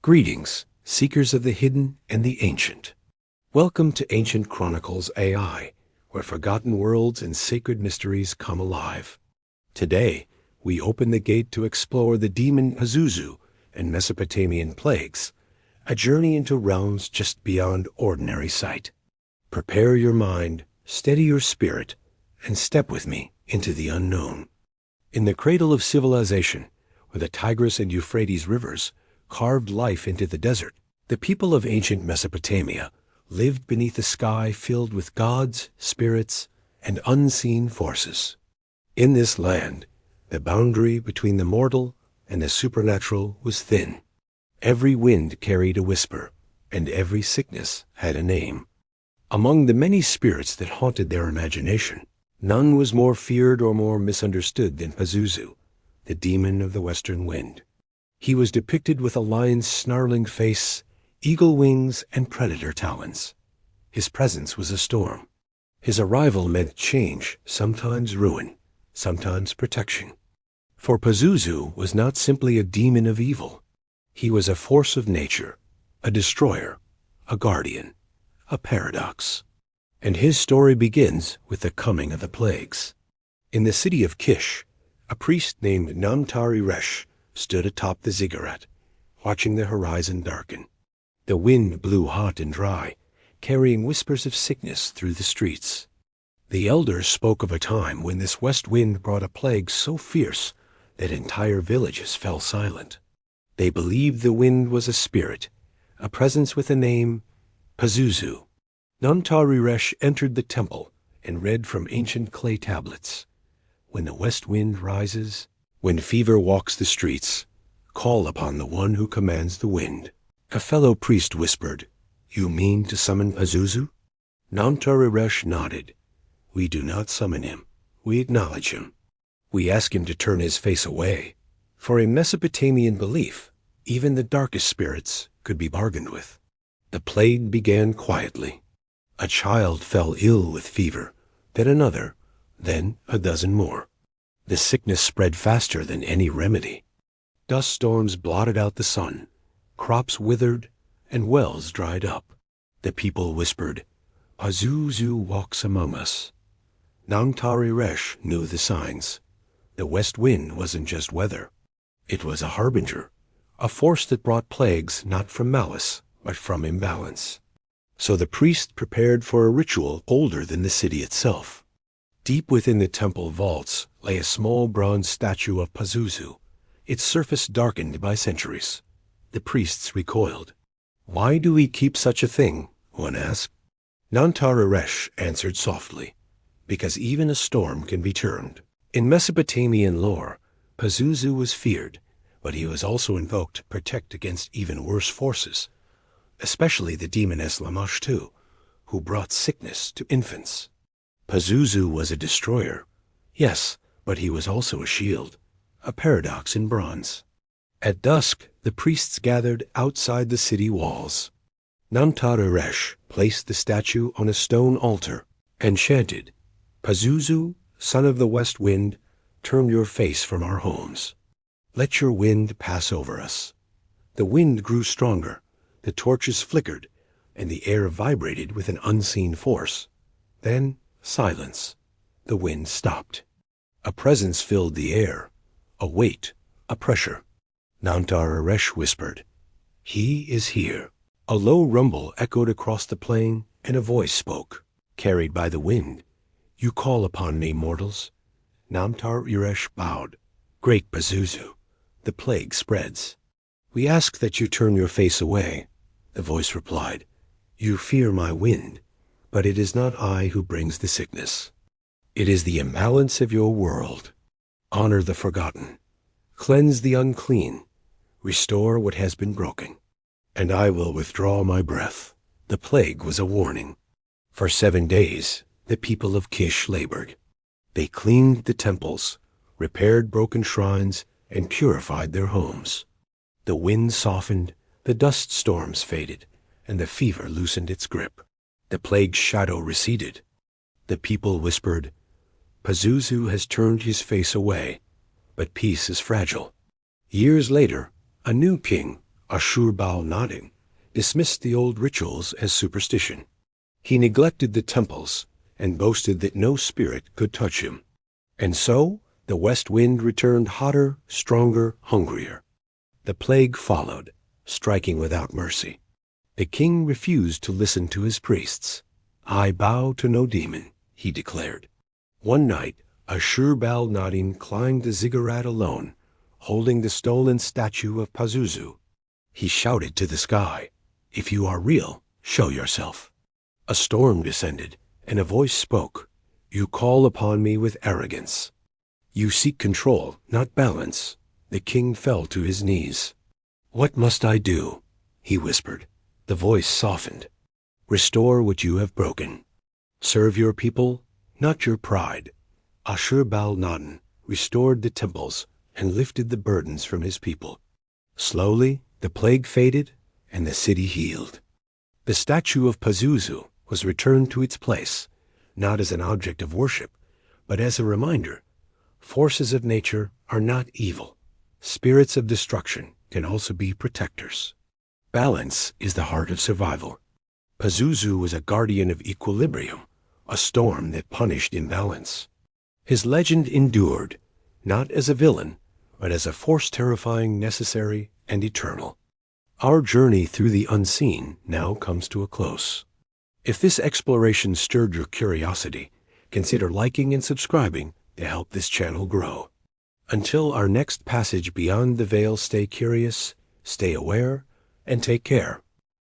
Greetings, seekers of the hidden and the ancient. Welcome to Ancient Chronicles AI, where forgotten worlds and sacred mysteries come alive. Today, we open the gate to explore the demon Pazuzu and Mesopotamian plagues, a journey into realms just beyond ordinary sight. Prepare your mind, steady your spirit, and step with me into the unknown. In the cradle of civilization, where the Tigris and Euphrates rivers carved life into the desert, the people of ancient Mesopotamia lived beneath a sky filled with gods, spirits, and unseen forces. In this land, the boundary between the mortal and the supernatural was thin. Every wind carried a whisper, and every sickness had a name. Among the many spirits that haunted their imagination, none was more feared or more misunderstood than Pazuzu, the demon of the western wind. He was depicted with a lion's snarling face, eagle wings, and predator talons. His presence was a storm. His arrival meant change, sometimes ruin, sometimes protection. For Pazuzu was not simply a demon of evil. He was a force of nature, a destroyer, a guardian, a paradox. And his story begins with the coming of the plagues. In the city of Kish, a priest named Namtar-Resh stood atop the ziggurat, watching the horizon darken. The wind blew hot and dry, carrying whispers of sickness through the streets. The elders spoke of a time when this west wind brought a plague so fierce that entire villages fell silent. They believed the wind was a spirit, a presence with a name, Pazuzu. Namtar-Resh entered the temple and read from ancient clay tablets. When the west wind rises, when fever walks the streets, call upon the one who commands the wind. A fellow priest whispered, "You mean to summon Pazuzu?" Namtar-Resh nodded. "We do not summon him. We acknowledge him. We ask him to turn his face away." For in Mesopotamian belief, even the darkest spirits could be bargained with. The plague began quietly. A child fell ill with fever, then another, then a dozen more. The sickness spread faster than any remedy. Dust storms blotted out the sun, crops withered, and wells dried up. The people whispered, "Pazuzu walks among us." Namtar-Resh knew the signs. The west wind wasn't just weather. It was a harbinger, a force that brought plagues not from malice, but from imbalance. So the priest prepared for a ritual older than the city itself. Deep within the temple vaults lay a small bronze statue of Pazuzu, its surface darkened by centuries. The priests recoiled. "Why do we keep such a thing?" one asked. Namtar-Resh answered softly, "Because even a storm can be turned." In Mesopotamian lore, Pazuzu was feared, but he was also invoked to protect against even worse forces, especially the demoness Lamashtu, who brought sickness to infants. Pazuzu was a destroyer, yes, but he was also a shield, a paradox in bronze. At dusk, the priests gathered outside the city walls. Namtar-Resh placed the statue on a stone altar and chanted, "Pazuzu, son of the west wind, turn your face from our homes. Let your wind pass over us." The wind grew stronger, the torches flickered, and the air vibrated with an unseen force. Then silence. The wind stopped. A presence filled the air, a weight, a pressure. Namtar-Resh whispered, "He is here." A low rumble echoed across the plain, and a voice spoke, carried by the wind. "You call upon me, mortals." Namtar-Resh bowed. "Great Pazuzu, the plague spreads." "We ask that you turn your face away," the voice replied. "You fear my wind, but it is not I who brings the sickness. It is the imbalance of your world. Honor the forgotten. Cleanse the unclean. Restore what has been broken. And I will withdraw my breath." The plague was a warning. For 7 days, the people of Kish labored. They cleaned the temples, repaired broken shrines, and purified their homes. The wind softened, the dust storms faded, and the fever loosened its grip. The plague's shadow receded. The people whispered, "Pazuzu has turned his face away, but peace is fragile." Years later, a new king, Ashurbanipal dismissed the old rituals as superstition. He neglected the temples and boasted that no spirit could touch him. And so the west wind returned hotter, stronger, hungrier. The plague followed, striking without mercy. The king refused to listen to his priests. "I bow to no demon," he declared. One night, Ashurbanipal climbed the ziggurat alone, holding the stolen statue of Pazuzu. He shouted to the sky, "If you are real, show yourself." A storm descended, and a voice spoke, "You call upon me with arrogance. You seek control, not balance." The king fell to his knees. "What must I do?" he whispered. The voice softened. "Restore what you have broken. Serve your people, not your pride." Ashurbanipal restored the temples and lifted the burdens from his people. Slowly, the plague faded and the city healed. The statue of Pazuzu was returned to its place, not as an object of worship, but as a reminder. Forces of nature are not evil. Spirits of destruction can also be protectors. Balance is the heart of survival. Pazuzu was a guardian of equilibrium, a storm that punished imbalance. His legend endured, not as a villain, but as a force terrifying, necessary, and eternal. Our journey through the unseen now comes to a close. If this exploration stirred your curiosity, consider liking and subscribing to help this channel grow. Until our next passage beyond the veil, stay curious, stay aware, and take care.